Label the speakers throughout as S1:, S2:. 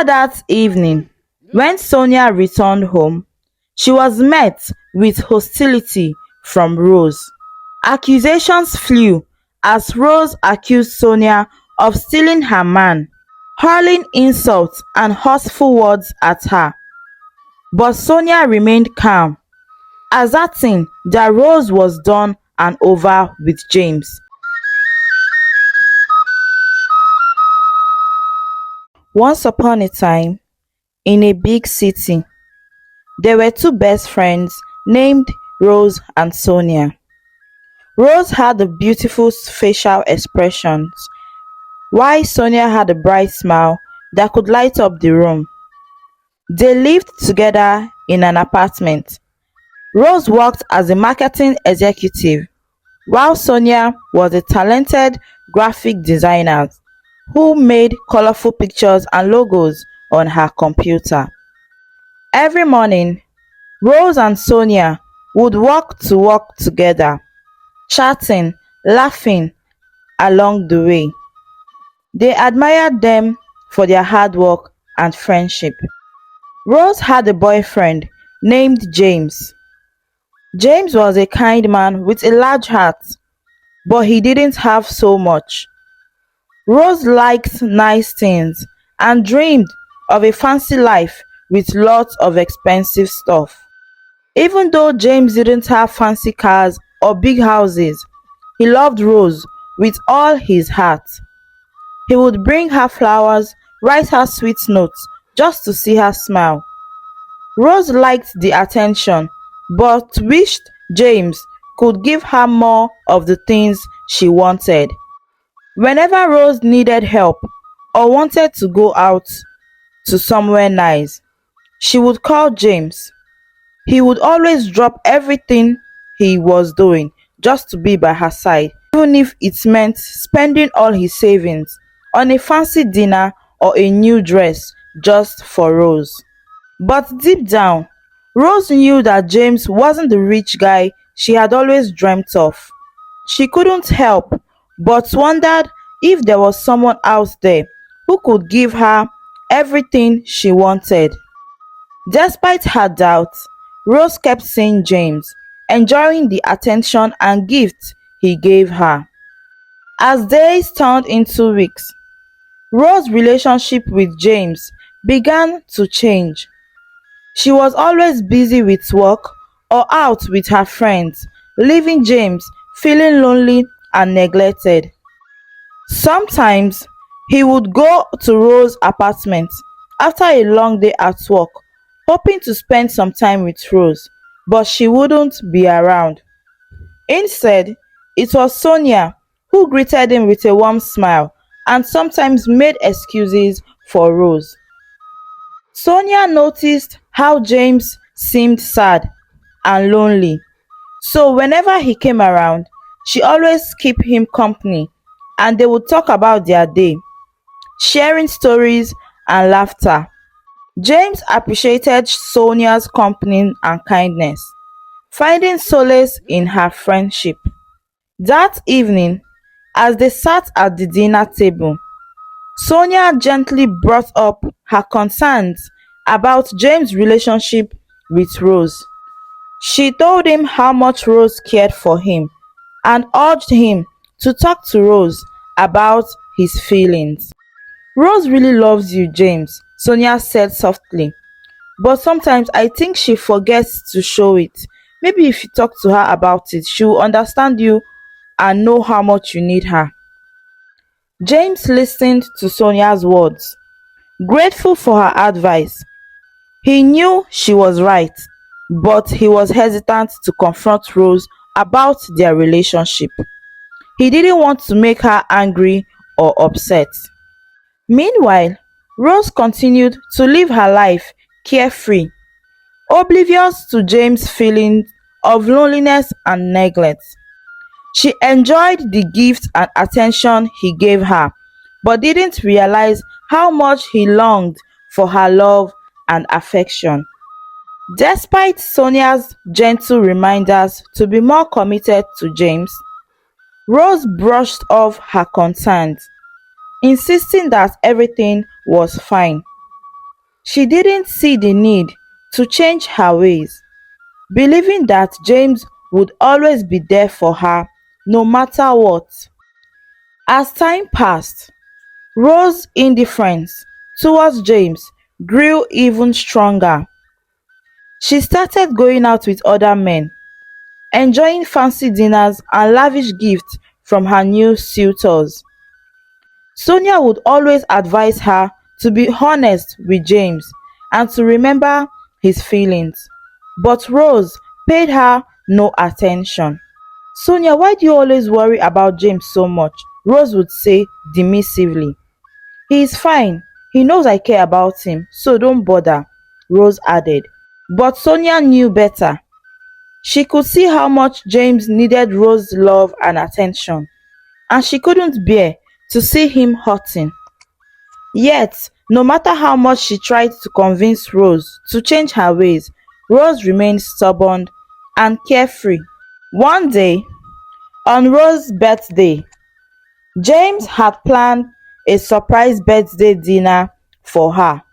S1: That evening, when Sonia returned home, she was met with hostility from Rose. Accusations flew as Rose accused Sonia of stealing her man, hurling insults and hurtful words at her. But Sonia remained calm, asserting that Rose was done and over with James. Once upon a time, in a big city, there were two best friends named Rose and Sonia. Rose had the beautiful facial expressions, while Sonia had a bright smile that could light up the room. They lived together in an apartment. Rose worked as a marketing executive, while Sonia was a talented graphic designer who made colorful pictures and logos on her computer. Every morning, Rose and Sonia would walk to work together, chatting, laughing along the way. They admired them for their hard work and friendship. Rose had a boyfriend named James. James was a kind man with a large heart, but he didn't have so much. Rose liked nice things and dreamed of a fancy life with lots of expensive stuff. Even though James didn't have fancy cars or big houses, he loved Rose with all his heart. He would bring her flowers, write her sweet notes just to see her smile. Rose liked the attention, but wished James could give her more of the things she wanted. Whenever Rose needed help or wanted to go out to somewhere nice, she would call James. He would always drop everything he was doing just to be by her side, even if it meant spending all his savings on a fancy dinner or a new dress just for Rose. But deep down, Rose knew that James wasn't the rich guy she had always dreamt of. She couldn't help but wondered if there was someone out there who could give her everything she wanted. Despite her doubts, Rose kept seeing James, enjoying the attention and gifts he gave her. As days turned into weeks, Rose's relationship with James began to change. She was always busy with work or out with her friends, leaving James feeling lonely and neglected. Sometimes he would go to Rose's apartment after a long day at work, hoping to spend some time with Rose, but she wouldn't be around. Instead, it was Sonia who greeted him with a warm smile and sometimes made excuses for Rose. Sonia noticed how James seemed sad and lonely, so whenever he came around, she always kept him company and they would talk about their day, sharing stories and laughter. James appreciated Sonia's company and kindness, finding solace in her friendship. That evening, as they sat at the dinner table, Sonia gently brought up her concerns about James' relationship with Rose. She told him how much Rose cared for him and urged him to talk to Rose about his feelings. Rose really loves you, James, Sonia said softly, but sometimes I think she forgets to show it. Maybe if you talk to her about it, she will understand you and know how much you need her. James listened to Sonia's words, grateful for her advice. He knew she was right, but he was hesitant to confront Rose about their relationship. He didn't want to make her angry or upset. Meanwhile, Rose continued to live her life carefree, oblivious to James' feelings of loneliness and neglect. She enjoyed the gifts and attention he gave her, but didn't realize how much he longed for her love and affection. Despite Sonia's gentle reminders to be more committed to James, Rose brushed off her concerns, insisting that everything was fine. She didn't see the need to change her ways, believing that James would always be there for her no matter what. As time passed, Rose's indifference towards James grew even stronger. She started going out with other men, enjoying fancy dinners and lavish gifts from her new suitors. Sonia would always advise her to be honest with James and to remember his feelings, but Rose paid her no attention. "Sonia, why do you always worry about James so much?" Rose would say dismissively. "He is fine. He knows I care about him, so don't bother," Rose added. But Sonia knew better. She could see how much James needed Rose's love and attention, and she couldn't bear to see him hurting. Yet, no matter how much she tried to convince Rose to change her ways, Rose remained stubborn and carefree. One day, on Rose's birthday, James had planned a surprise birthday dinner for her.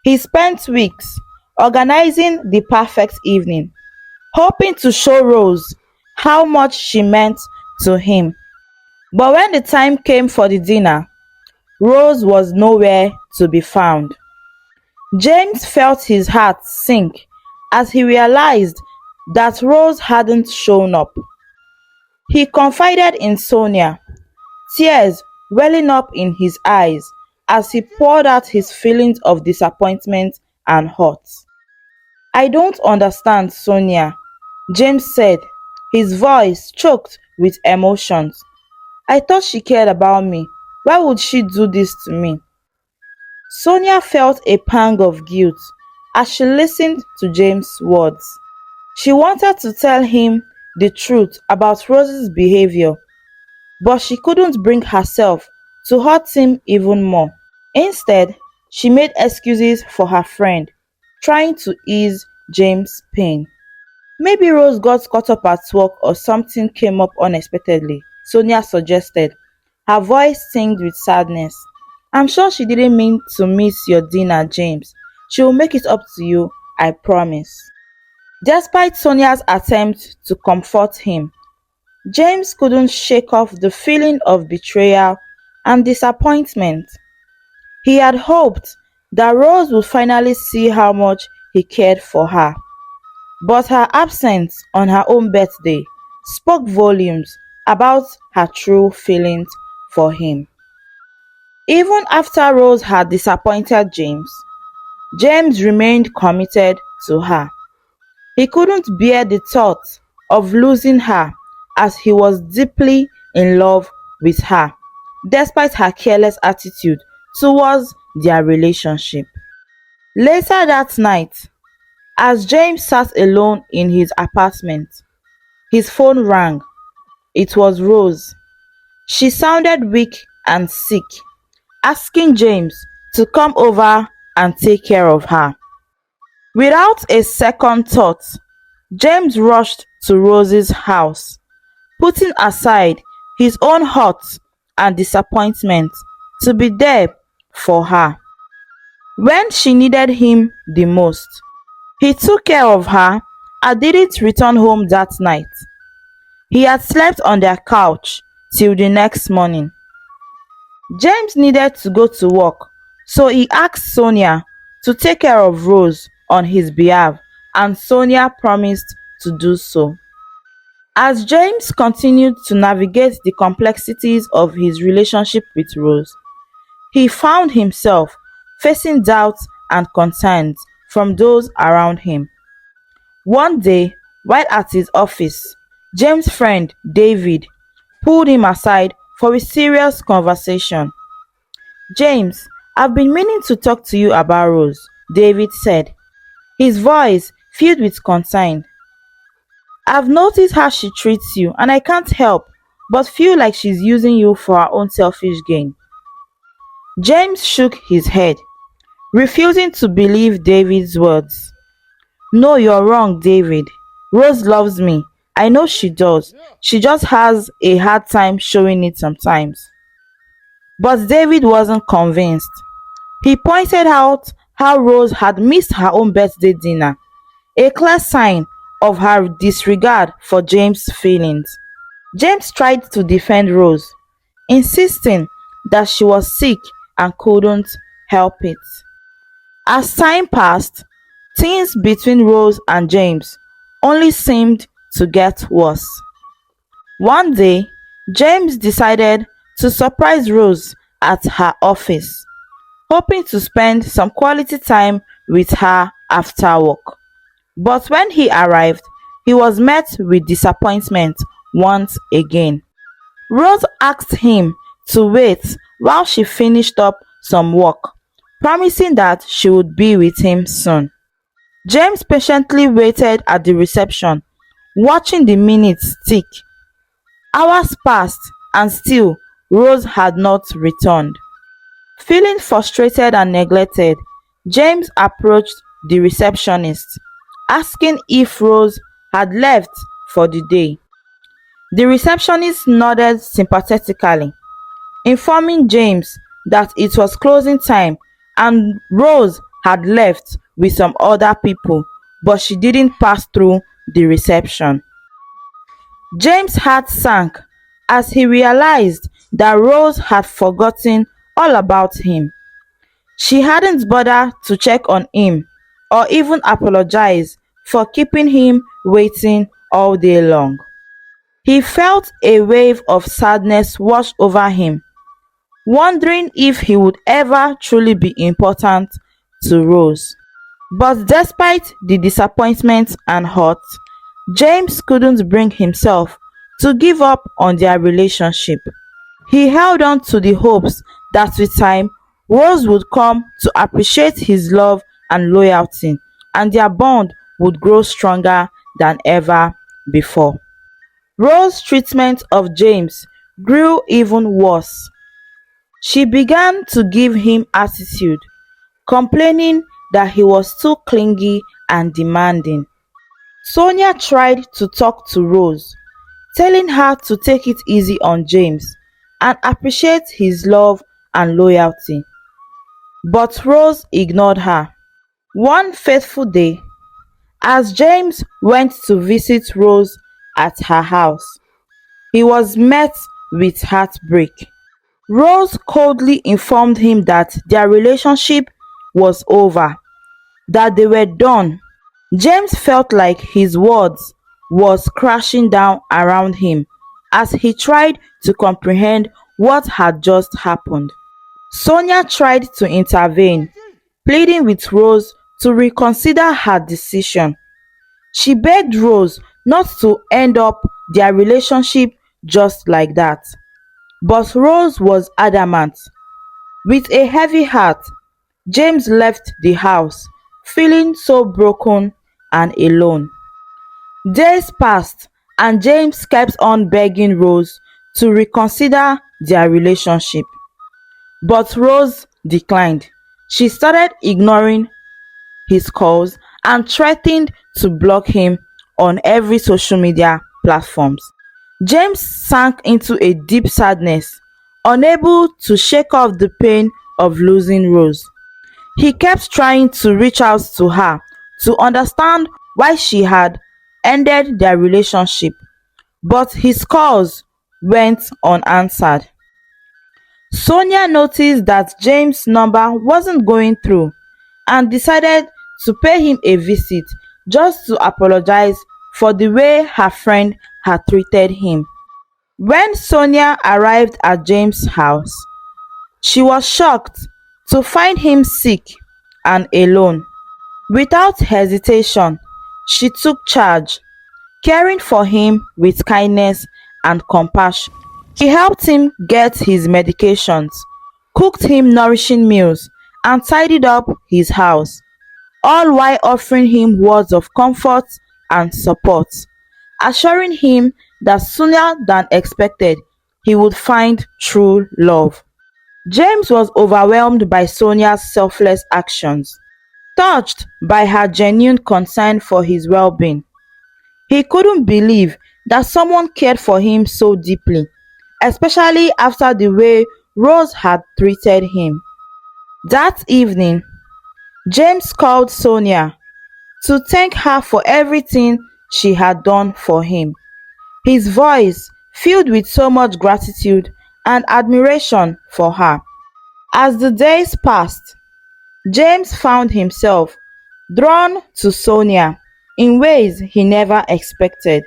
S1: He spent weeks organizing the perfect evening, hoping to show Rose how much she meant to him. But when the time came for the dinner, Rose was nowhere to be found. James felt his heart sink as he realized that Rose hadn't shown up. He confided in Sonia, tears welling up in his eyes as he poured out his feelings of disappointment and hurt. "I don't understand, Sonia," James said, his voice choked with emotions. "I thought she cared about me. Why would she do this to me?" Sonia felt a pang of guilt as she listened to James' words. She wanted to tell him the truth about Rose's behavior, but she couldn't bring herself to hurt him even more. Instead, she made excuses for her friend, trying to ease James' pain. "Maybe Rose got caught up at work or something came up unexpectedly," Sonia suggested, her voice tinged with sadness. "I'm sure she didn't mean to miss your dinner, James. She will make it up to you, I promise." Despite Sonia's attempt to comfort him, James couldn't shake off the feeling of betrayal and disappointment. He had hoped that Rose would finally see how much he cared for her, but her absence on her own birthday spoke volumes about her true feelings for him. Even after Rose had disappointed James, James remained committed to her. He couldn't bear the thought of losing her as he was deeply in love with her, despite her careless attitude towards their relationship. Later that night, as James sat alone in his apartment, his phone rang. It was Rose. She sounded weak and sick, asking James to come over and take care of her. Without a second thought, James rushed to Rose's house, putting aside his own hurt and disappointment to be there for her. When she needed him the most, he took care of her and didn't return home that night. He had slept on their couch till the next morning. James needed to go to work, so he asked Sonia to take care of Rose on his behalf, and Sonia promised to do so. As James continued to navigate the complexities of his relationship with Rose, he found himself facing doubts and concerns from those around him. One day, while at his office, James' friend David pulled him aside for a serious conversation. "James, I've been meaning to talk to you about Rose," David said, his voice filled with concern. "I've noticed how she treats you, and I can't help but feel like she's using you for her own selfish gain." James shook his head, refusing to believe David's words. "No, you're wrong, David. Rose loves me. I know she does. She just has a hard time showing it sometimes." But David wasn't convinced. He pointed out how Rose had missed her own birthday dinner, a clear sign of her disregard for James' feelings. James tried to defend Rose, insisting that she was sick and couldn't help it. As time passed, things between Rose and James only seemed to get worse. One day, James decided to surprise Rose at her office, hoping to spend some quality time with her after work. But when he arrived, he was met with disappointment once again. Rose asked him to wait while she finished up some work, promising that she would be with him soon. James patiently waited at the reception, watching the minutes tick. Hours passed and still Rose had not returned. Feeling frustrated and neglected, James approached the receptionist, asking if Rose had left for the day. The receptionist nodded sympathetically, informing James that it was closing time and Rose had left with some other people, but she didn't pass through the reception. James' heart sank as he realized that Rose had forgotten all about him. She hadn't bothered to check on him or even apologize for keeping him waiting all day long. He felt a wave of sadness wash over him, wondering if he would ever truly be important to Rose. But despite the disappointment and hurt, James couldn't bring himself to give up on their relationship. He held on to the hopes that with time, Rose would come to appreciate his love and loyalty, and their bond would grow stronger than ever before. Rose's treatment of James grew even worse. She began to give him attitude, complaining that he was too clingy and demanding. Sonia tried to talk to Rose, telling her to take it easy on James and appreciate his love and loyalty. But Rose ignored her. One fateful day, as James went to visit Rose at her house, he was met with heartbreak. Rose coldly informed him that their relationship was over, that they were done. James felt like his words was crashing down around him as he tried to comprehend what had just happened. Sonia tried to intervene, pleading with Rose to reconsider her decision. She begged Rose not to end up their relationship just like that. But Rose was adamant. With a heavy heart, James left the house, feeling so broken and alone. Days passed, and James kept on begging Rose to reconsider their relationship. But Rose declined. She started ignoring his calls and threatened to block him on every social media platforms. James sank into a deep sadness, unable to shake off the pain of losing Rose. He kept trying to reach out to her to understand why she had ended their relationship, but his calls went unanswered. Sonia noticed that James' number wasn't going through and decided to pay him a visit just to apologize for the way her friend had treated him. When Sonia arrived at James' house, she was shocked to find him sick and alone. Without hesitation, she took charge, caring for him with kindness and compassion. She helped him get his medications, cooked him nourishing meals, and tidied up his house, all while offering him words of comfort and support, assuring him that sooner than expected he would find true love. James was overwhelmed by Sonia's selfless actions, touched by her genuine concern for his well-being. He couldn't believe that someone cared for him so deeply, especially after the way Rose had treated him. That evening, James called Sonia to thank her for everything she had done for him. His voice filled with so much gratitude and admiration for her. As the days passed, James found himself drawn to Sonia in ways he never expected.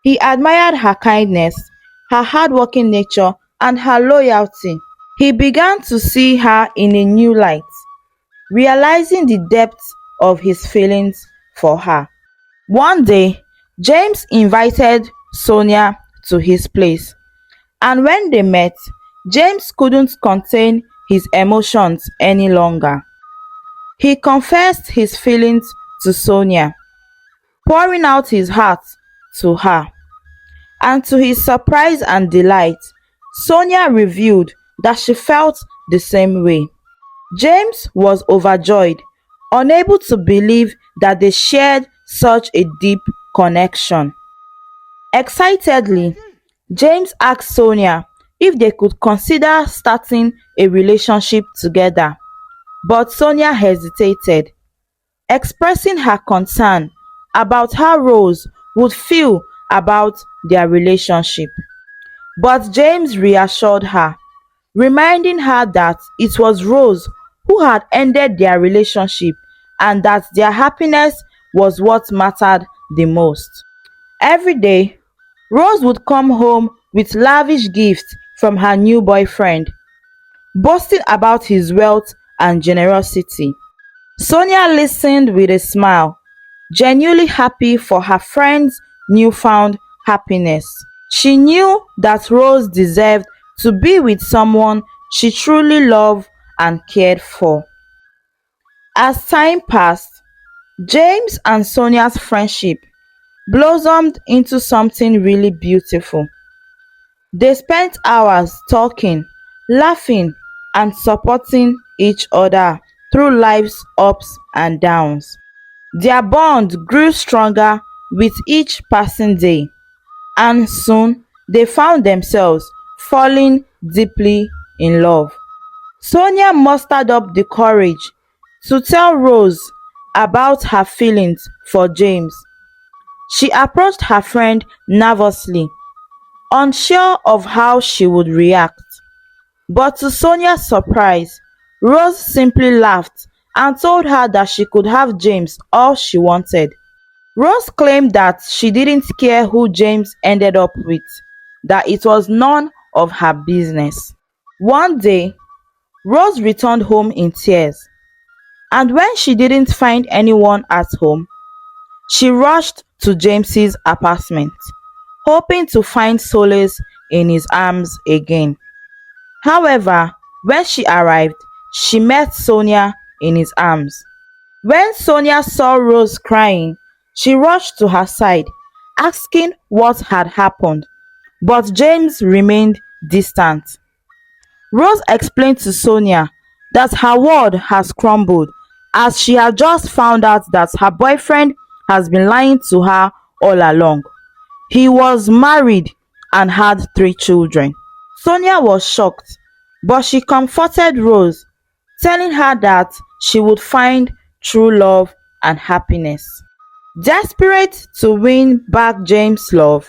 S1: He admired her kindness, her hardworking nature, and her loyalty. He began to see her in a new light, realizing the depth of his feelings for her. One day, James invited Sonia to his place, and when they met, James couldn't contain his emotions any longer. He confessed his feelings to Sonia, pouring out his heart to her. And to his surprise and delight, Sonia revealed that she felt the same way. James was overjoyed, unable to believe that they shared such a deep connection. Excitedly, James asked Sonia if they could consider starting a relationship together, but Sonia hesitated, expressing her concern about how Rose would feel about their relationship. But James reassured her, reminding her that it was Rose who had ended their relationship and that their happiness was what mattered the most. Every day, Rose would come home with lavish gifts from her new boyfriend, boasting about his wealth and generosity. Sonia listened with a smile, genuinely happy for her friend's newfound happiness. She knew that Rose deserved to be with someone she truly loved and cared for. As time passed, James and Sonia's friendship blossomed into something really beautiful. They spent hours talking, laughing, and supporting each other through life's ups and downs. Their bond grew stronger with each passing day, and soon they found themselves falling deeply in love. Sonia mustered up the courage to tell Rose about her feelings for James. She approached her friend nervously, unsure of how she would react. But to Sonia's surprise, Rose simply laughed and told her that she could have James all she wanted. Rose claimed that she didn't care who James ended up with, that it was none of her business. One day, Rose returned home in tears, and when she didn't find anyone at home, she rushed to James's apartment, hoping to find solace in his arms again. However, when she arrived, she met Sonia in his arms. When Sonia saw Rose crying, she rushed to her side, asking what had happened, but James remained distant. Rose explained to Sonia that her world has crumbled as she had just found out that her boyfriend has been lying to her all along. He was married and had 3 children. Sonia was shocked, but she comforted Rose, telling her that she would find true love and happiness. Desperate to win back James' love,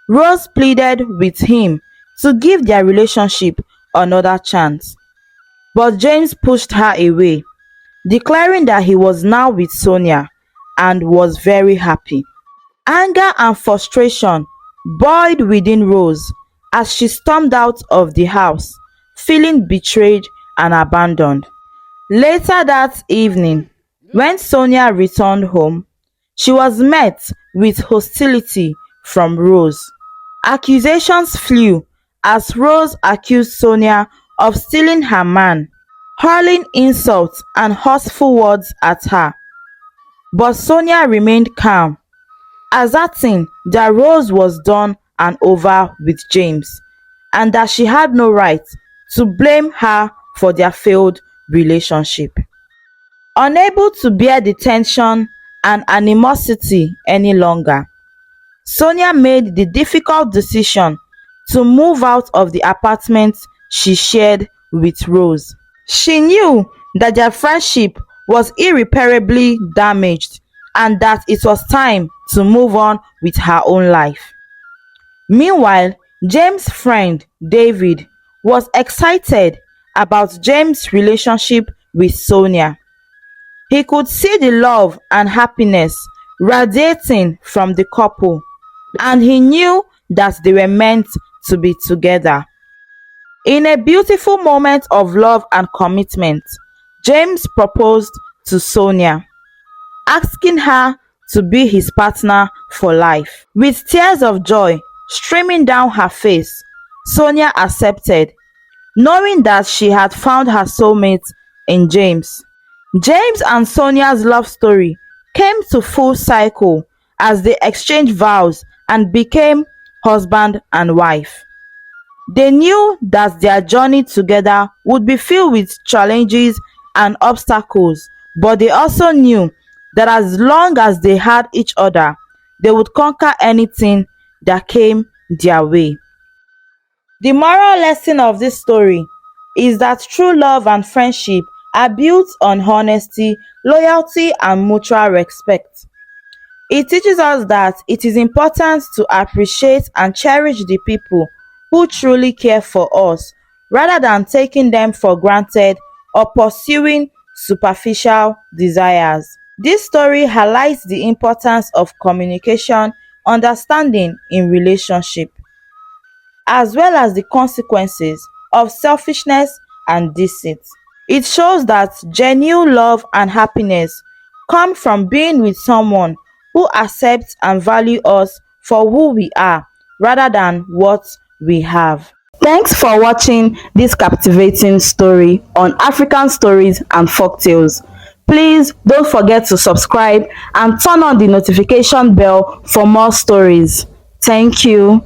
S1: Rose pleaded with him to give their relationship another chance. But James pushed her away, declaring that he was now with Sonia and was very happy. Anger and frustration boiled within Rose as she stormed out of the house, feeling betrayed and abandoned. Later that evening, when Sonia returned home, she was met with hostility from Rose. Accusations flew as Rose accused Sonia of stealing her man, hurling insults and hurtful words at her. But Sonia remained calm, asserting that Rose was done and over with James, and that she had no right to blame her for their failed relationship. Unable to bear the tension and animosity any longer, Sonia made the difficult decision to move out of the apartment she shared with Rose. She knew that their friendship was irreparably damaged and that it was time to move on with her own life. Meanwhile, James' friend David was excited about James' relationship with Sonia. He could see the love and happiness radiating from the couple, and he knew that they were meant to be together. In a beautiful moment of love and commitment, James proposed to Sonia, asking her to be his partner for life. With tears of joy streaming down her face, Sonia accepted, knowing that she had found her soulmate in James. James and Sonia's love story came to full cycle as they exchanged vows and became husband and wife. They knew that their journey together would be filled with challenges and obstacles, but they also knew that as long as they had each other, they would conquer anything that came their way. The moral lesson of this story is that true love and friendship are built on honesty, loyalty, and mutual respect. It teaches us that it is important to appreciate and cherish the people who truly care for us rather than taking them for granted or pursuing superficial desires. This story highlights the importance of communication, understanding in relationship, as well as the consequences of selfishness and deceit. It shows that genuine love and happiness come from being with someone who accepts and values us for who we are rather than what we have. Thanks for watching this captivating story on African stories and folktales. Please don't forget to subscribe and turn on the notification bell for more stories. Thank you.